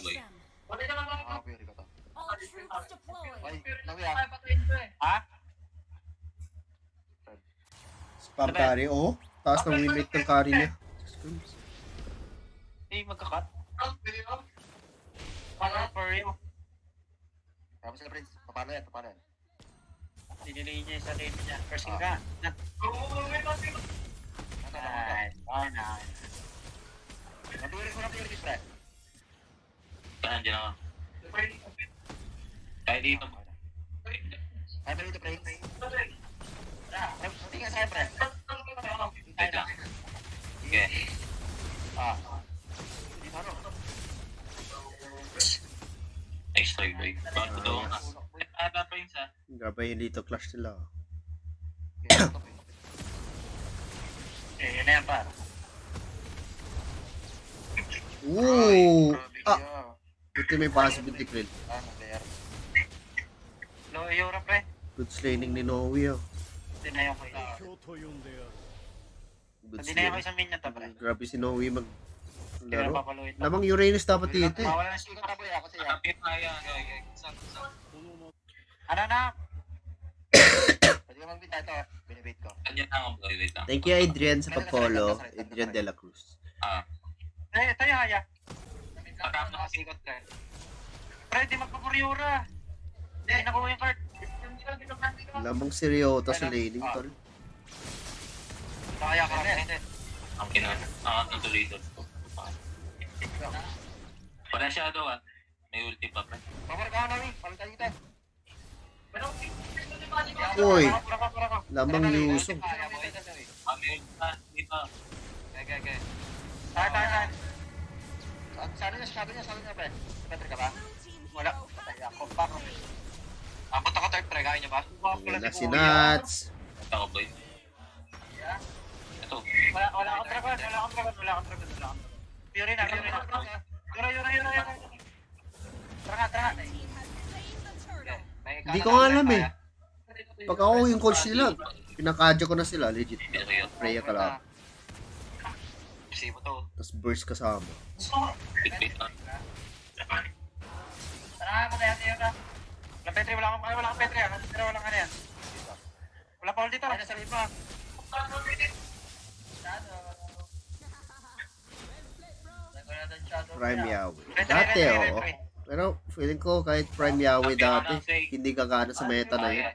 boy. Pwede ka to. All troops deployed. Ay, nawi ah. Ha? Spam carry, oh. Taas ng win rate ng carry niya. Magkakat. Paano for you? Tapos sila, Prince. Paano yan? Paano yan? Dinilay niya sa lane niya. First kill ka. Ano? Nice. Oh, nice. Napiris mo na piris, pre. Saan dyan ako? Kaya dito. Ay, pero ito, Prince. Hindi nga sa'yo, pre. Wait lang. Sige. Ah. Hindi pa, no? Nice try, boy. Bago daw ka. Ata pa yun sa. Grabe yung dito clash nila. Yun na yan, par. Ooh! Ah. Ito may possibility, Krill. Ah, na-fair. Low Euro, pre. Good slaning ni Noe, oh. Dinayo ko yun. Good Dinayo ko slaning. isang minion to, pre. Grabe si Noe mag... Hindi na laro. papaluin. Lamang Uranus dapat dito eh. Mawala na Sige siya. ka, boy. Ako siya. Kapit na yan. Ano na? Pwede ka magbita ito. Binibait ko. Kanya na ako, boy. Wait lang. Thank you, Adrian, sa pag-follow. Adrian De La Cruz. Tayo, haya. Parang nakasikot ka. Pre, di magpapuriura. Hindi, nakuha yung card. Lamang Seriota sa laning, tol. Nakaya ka rin. Ang nakatuloy-tuloy ko. Wala shadow ah. May ulti pa pa. Pamarkahan namin. Palitan dito. Uy! Lamang Yusong. May ulti pa. Dito. Okay. Tahan. Sabi niya, pre. Petri ka ba? Wala. Ay, ako pa. Abot ako third pre, kaya niya ba? Ayan na si Nats. Ito ako, boy. Ito. Wala akong dragon. Fury na. Yura. Tara. Hindi ko nga alam eh. Pag ako yung coach nila, pinakadyo ko na sila, legit. Freya ka lang. Sibo to. Tapos burst kasama. Bit lang. Tara, patay ka. Wala akong Petri. Pero walang ano yan. Wala pa dito. Ay, nasa lipa. Prime Yahweh. Dati, oo. Pero feeling ko kahit Prime Yahweh dati, hindi gagana sa meta na yun.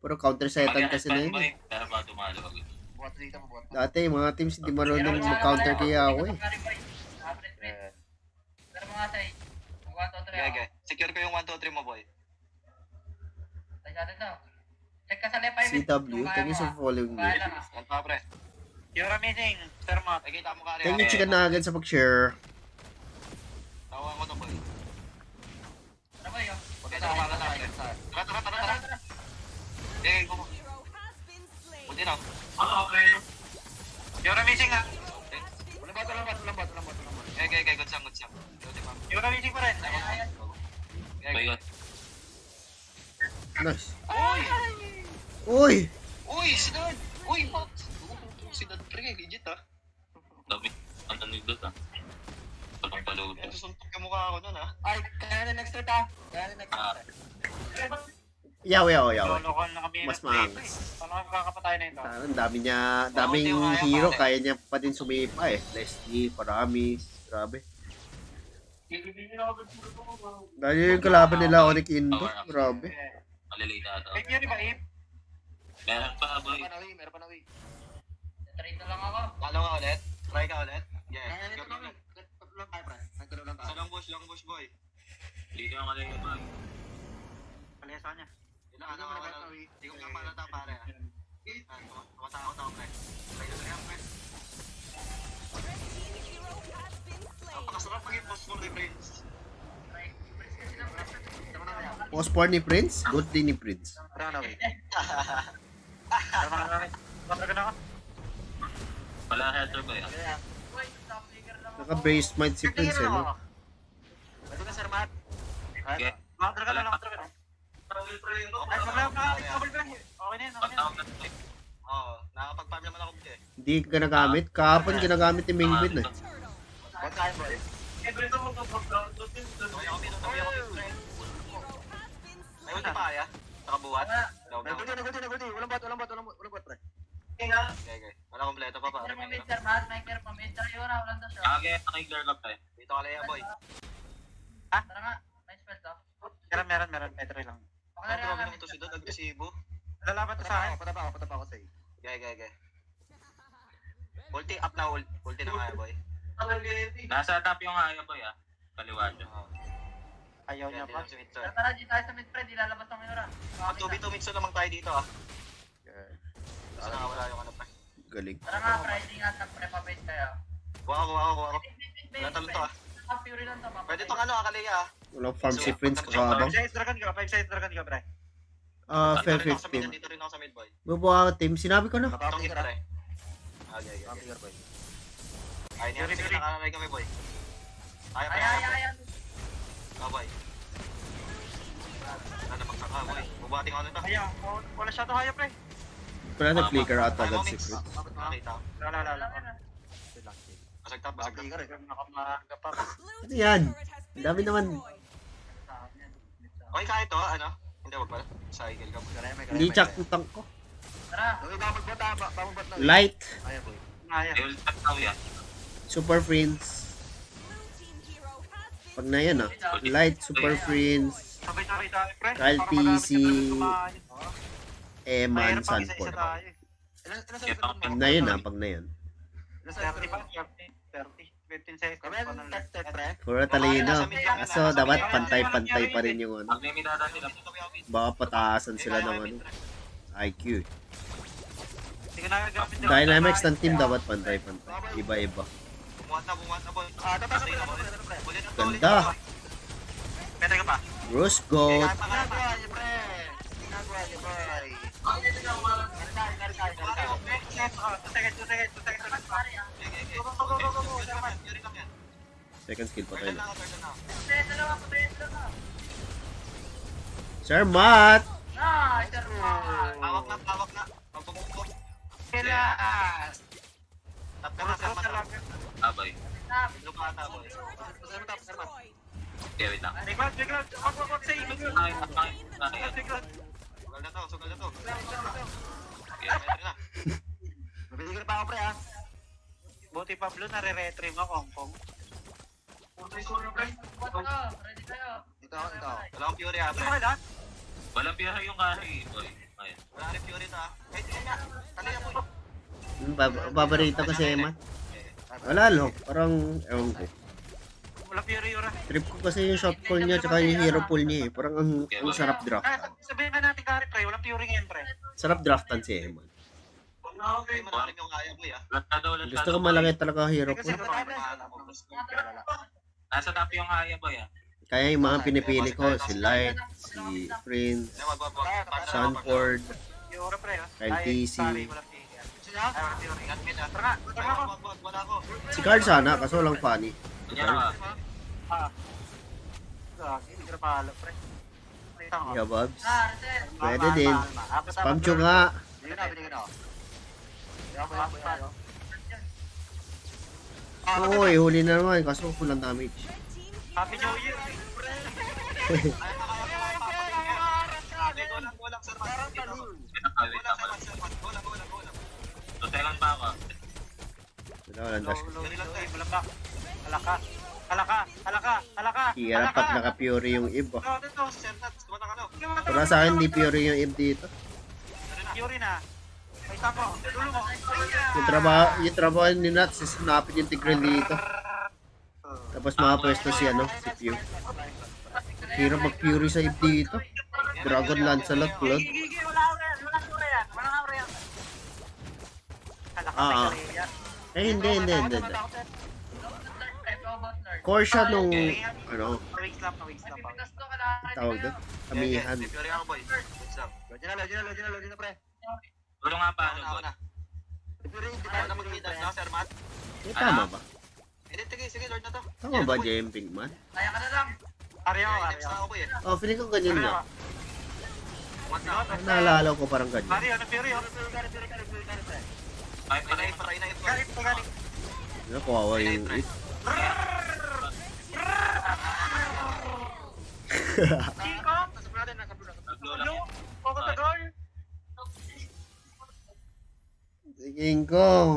Pero counter setan kasi na yun. Pero ba tumalo agad? Buhat dito, buhat. Dati, yung mga teams hindi marunong mag-counter kay Yahweh. Pero mga tay, 1, 2, 3. Okay. Secure ko yung 1, 2, 3 mo, boy. Tay natin daw. Check ka sa left eye. CW, thank you for following me. Yan pa, pre. You're amazing, Sir Matt. Nakikita mo ka rin. Thank you, Chicken Nugget, sa pag-share. Tawa mo to, boy. Ano ba yun? Okay, tara. Tara. Eh, go. Buti na. Okay. You're amazing ha. Walang bat. Okay. Good song. Buti pa. You're amazing pa rin. Bayot. Nice. Uy! Uy! Uy, Sinad! Uy, Max! Sinad, pre, legit ah. Dami. Ang tanig doon ah. Walang paloob. Ito, suntok yung mukha ako nun ah. Ay, kaya na next turn ta. Yahweh. Lokal na kami. Mas maangas. Paano makakapatay na ito? Ang daming hero, kaya niya pa din sumipa eh. Leslie, Paramis, grabe. Dahil yung kalaban nila, Onyx Indo, grabe. Malilay na ito. Fake yun ba, Ip? Meron pa, boy. Meron pa na, wi. Trade na lang ako. Follow ka ulit. Try ka ulit. Yes. Kaya nito lang. Tatlo lang tayo, pre. Nagkaroon lang tayo. Sa long bush, boy. Hindi ka malilay na, boy. Palesa niya. Hindi ko kapalata, pare ah. Tumatakot ako, pre. Try na lang, pre. Napakasarap maging boss mo, Prince. Post for ni Prince, good din ni Prince. Tara na, wi. Kontra ka na ako. Wala header, boy. Naka-base mind si Prince eh, no? Pwede ka, Sir Matt. Okay. Kontra ka na. Ay, okay na yan. Pagtawag na ito. Oo, nakapag-farm naman ako, eh. Hindi ka nagamit. Kahapon ginagamit ni Mingbin eh. One time, boy. Tumay ako mid, tumay ako mid, pre. May ulti pa kaya? Nakabuhat? Daw, daw. Nagulti. Walang bot, pre. Okay. Wala kompleto pa pa. Kage, nakiklear ka pa eh. Dito ka lang, boy. Meron. Petri lang. Ano grabe naman ito si Dod, agresibo. Lalaban to sa akin. Patapa ako sa'yo. Okay. Ulti up na, ulti na kaya, boy. Nasa top yung haya boy ah. Kaliwa siya. Ayaw niya pa. Si Mitchell. Mag 2v2 Mitchell lamang tayo dito ah. Kasi nakawala yung ano pa. Galing. Kuha ko. Wala talo to ah. Pwede tong ano, Akaleya ah. Walang farm si Prince kakabang. 5 size dragon ka, pre. Fair Dito rin ako sa mid, 15. dito rin ako sa mid, boy. Bubuha team. Sinabi ko na. Itong hit, pre. Okay. boy. Ay, niya. Sige, nakakamay kami, boy. Kaya. Ah, boy. Ano, magsaka, boy. Bubuhating ako nito. Ayaw. Wala siya to haya, pre. Wala nag-flicker ata Ay, agad mo, si Mix. Prince. Nakita. Wala. Basag top. Nakamaga pa. Ano yan? Ang dami naman. Okay, kahit to, ano? Hindi, wag pala. Cycle ka. Hindi check yung tank ko. Bamot na. Light. Ayan, boy. Haya. Ay, ult up daw yan. Super Prince. Pag na yan ah. Light, Super Prince. Sabay, pre. Kyle Para magamit TC. ka na kumain. Eman Mahirap pag Sanford. isa-isa tayo. Ilan Kaya sa pa- Pag na yun ah. Pag na yan. 30 pa? 30. 15 seconds. Kami ang test, pre. Puro talino. Kaso dapat pantay-pantay pa rin yung ano. Pag may midada sila. Baka pataasan sila ng ano. IQ. Hindi ko nagagamit yun. Dynamics ng team dapat pantay-pantay. Iba-iba. Bumuhat na, boy. Tapos Stay na, boy. Ulit na to, ulit Ganda. na, boy. Pwede ka pa. Bruce Goat. ginagawa niyo, pre. Ginagawa niyo, boy. Two seconds. Second skill pa Turn tayo. lang ako, turn lang ako. Sir Matt! Hawak na. Pag bumukbok. Kailangan. Tap ka na, sir, matap. Abay. Lupata, boy. Okay, wait lang. Big round. Wag say. Sugal na to. Okay, metro na. Mabibigyan pa ako, pre, ha? Buti Pablo, nare-retrieve mo, Kongkong. Ito. Wala akong Fury ha, Ano pre. ka lahat? Walang pira yung kahe boy. Ayun. Wala rin Fury to ha. Kahit yun nga. Talaya mo. Babarita ko si Eman. Wala lang. Parang, ewan ko. Wala Fury Yura. Trip ko kasi yung shot call niya tsaka yung hero pull niya eh. Parang ang sarap draft. Sabihin ka natin, Kari, pre. Walang Fury ngayon, pre. Sarap draftan si Eman. Ay, malalim yung kaya mo ya. Ulat Gusto ko malaki talaga hero pull. Nasa top yung haya boy ah. Kaya yung mga pinipili ko, si Light, si Prince, Sanford, Yura, pre. Kyle TC. Sorry, walang Fury. Ay, walang Fury. Tara nga. Wala ako. Si Carl sana, kaso walang funny. Kanya na Gagi, hindi ka palo, pre. Yeah, Bobs. Pwede din. Spam chyo nga. Binigyan ako. Uy, huli na naman. Kaso kulang damage. Happy New Year. Walang sir. Wait lang. Walang. 2 seconds pa ako. Walang dash. Walang back. Halaka. Hirap pag naka-Fury yung Eve. No, dito, sir. Tumata ka no. Para sa akin, di Fury yung Eve dito. Fury na. May tako. Dulo mo. Yung trabaho ni Nat, sisinapin yung Tigreal dito. Tapos makapwesto si Pew. Hirap mag-Fury sa Eve dito. Dragon Lancelot, Blood. Gigi, wala aura yan. Halaka, Eh, hindi. Core siya nung, Wings lang pa. tawag doon, amihan. Fury ako, boy. Wait lang. Lodin na, pre. Tulo nga pa ano Ako boy. na. Ako na magkita na, sir Matt. Eh, tama ba? Sige, Lord na to. Tama ba, JM Pinkman? Arya Next na ako, boy. Oh, feeling ko ganyan nga. What na? Naalala ko parang ganyan. Arya, ano Fury? Ay, patay. Patay na ito. Galit. Kawawa yung Eve. King Kong! Nasa blue natin, nasa blue. Naglo lang Ano? yan. Focus sa goal! Si King Kong.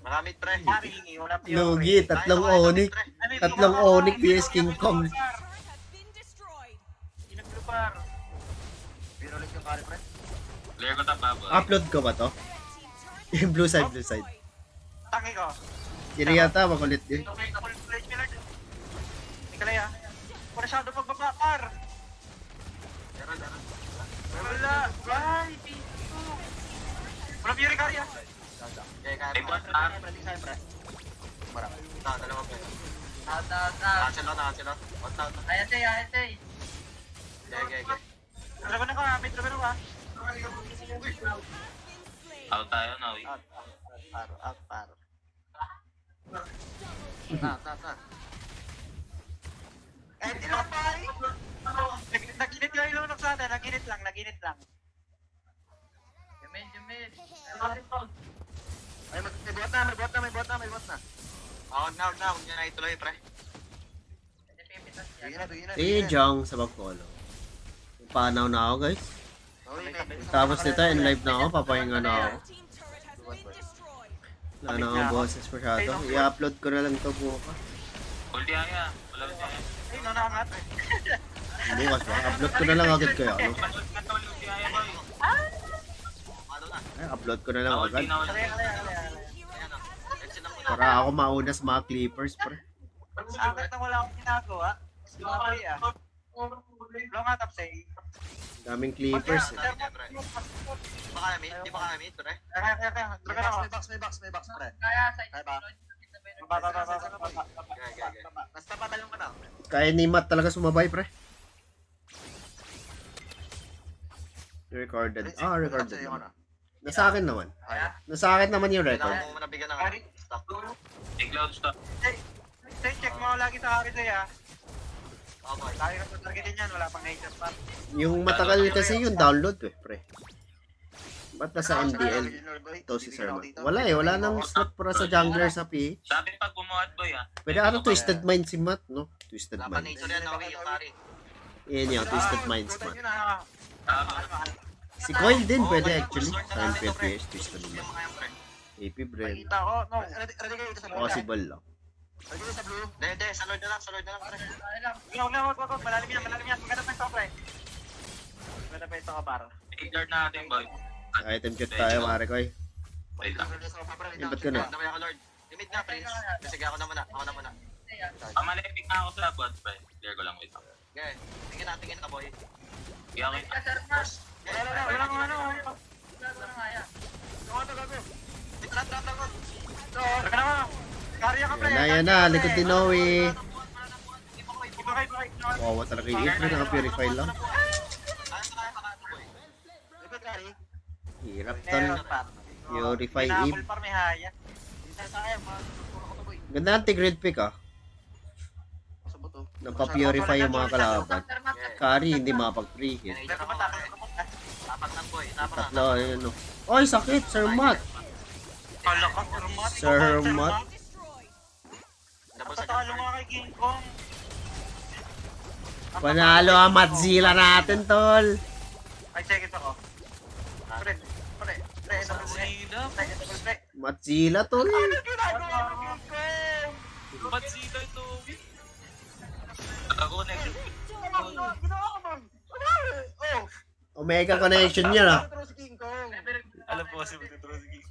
Maraming pre. Pari, wala Fiore. Lugi, tatlong Onyx. Tatlong Onyx vs King Kong. Turret has been destroyed. Ginaglubar. Binulit yung carry, pre. Clear ko ta baboy. Upload ko ba to? Yung blue side, blue side. Tangi ko. Sino yata, makulit din. Okay, full plate killer. Hindi ka laya. Masyado pagbaba, par. Wala. Ay, pito. Wala Fury carry ah. Okay, kaya Ay, mo. bot na. Marami. Dalawa pre. Out. Cancel out, cancel out. Out, out. Ayan, say. Okay. Dragon ako ah, may dragon ako ah. Out tayo na, uy. Out, paro. Eh, di na pare. Naginit lang yung lunok sa atin, naginit lang. Jumid. Ay, may bot na. Huwag na. Huwag niya na ituloy pre. Tuyo na. Si Jong sa Bacolod. Panaw na ako guys. Tapos nito, in live na ako, papahinga na ako. Team turret has been destroyed. Wala na akong boses masyado. I-upload ko na lang to bukas. Hold di aya. Wala di aya. Ay, nanangat. Bukas ba? Upload ko na lang agad kaya. Ano? Hold di aya, boy. Ano na? Ay, upload ko na lang Hold agad. di na, hold di. Ayan o. Exit lang muna. Para ako mauna sa mga clippers, pre. Sa akin nang wala akong ginagawa. Sumabay ah. Long atap say. Daming clippers eh. Di ba kaya meet pre? Kaya, dragon ako. May box, pre. Kaya, sa Kaya ba? Okay. Basta patalong ka na. Kaya ni Matt talaga sumabay, pre. Recorded. Recorded naman. Nasa akin naman. Nasa akin naman yung record. Kailangan mo muna bigyan ng stock. Hey, Cloud, stop. Check mo lagi sa akin ah. Okay. Lagi ka sa targetin yan, wala pang nature pa. Yung matagal kasi yung download eh, pre. Ba't nasa NDL? Ito si Sir Matt. Wala eh, wala nang slot para sa jungler sa PH. Sabi pag bumuhat, boy, ah. Pwede ano, Twisted Mind si Matt, no? Twisted Dapat Mind. nature yan, okay, yung carry. Yan yung Twisted Minds, Matt. Tama. Si Coil din pwede actually. Sa MPFS, Twisted Yung Mind. mga yan, pre. AP Brand. Kita ko, no. Ready kayo dito sa blue. Possible lang. Ready kayo sa blue. Hindi, sa Lord na lang, pre. Wag. Malalim yan. Maganda pa yung top right. Maganda pa yung top bar. Guard natin, boy. Item check tayo, pare ko eh. Wait lang. Ibat ko na. Ano ba ako, Lord? Limit na, Prince. Sige, ako na muna. Mamalipik na ako sa bot, boy. Clear ko lang, wait lang. Okay. Tingin na, boy. Kaya ako Wala kang ano. Trap ako. Dragon ako. Karya ka, pre. Yan na, likod ni Noe. Ibakay. Wawa talaga yung intro, naka-purify lang. Kaya, boy. Repeat carry. Hirap tol. Purify Eve. Pinapul par may haya. Sayang, puro ko to, boy. Ganda anti-grid pick ah. Sa buto. Nagpa-purify yung mga kalaban. Kari, hindi mapag-free hit. Pero kung tapos Tapak lang, boy. Tapak lang. Tatlo, ayun o. Oy, sakit, Sir Matt. Kala ka, Sir Matt. Destroyed. Tapos sa Tatalo nga kay King Kong. Panalo ang Matzilla natin, tol. Ay, check it ako. Pre, double play. Matzilla, tol. Ginagawa mo King Kong? Ba't sila ito? Ako connection. Ginawa ko, man. Omega connection niya na. Ito si King Kong. Alam po kasi magtuturo si King.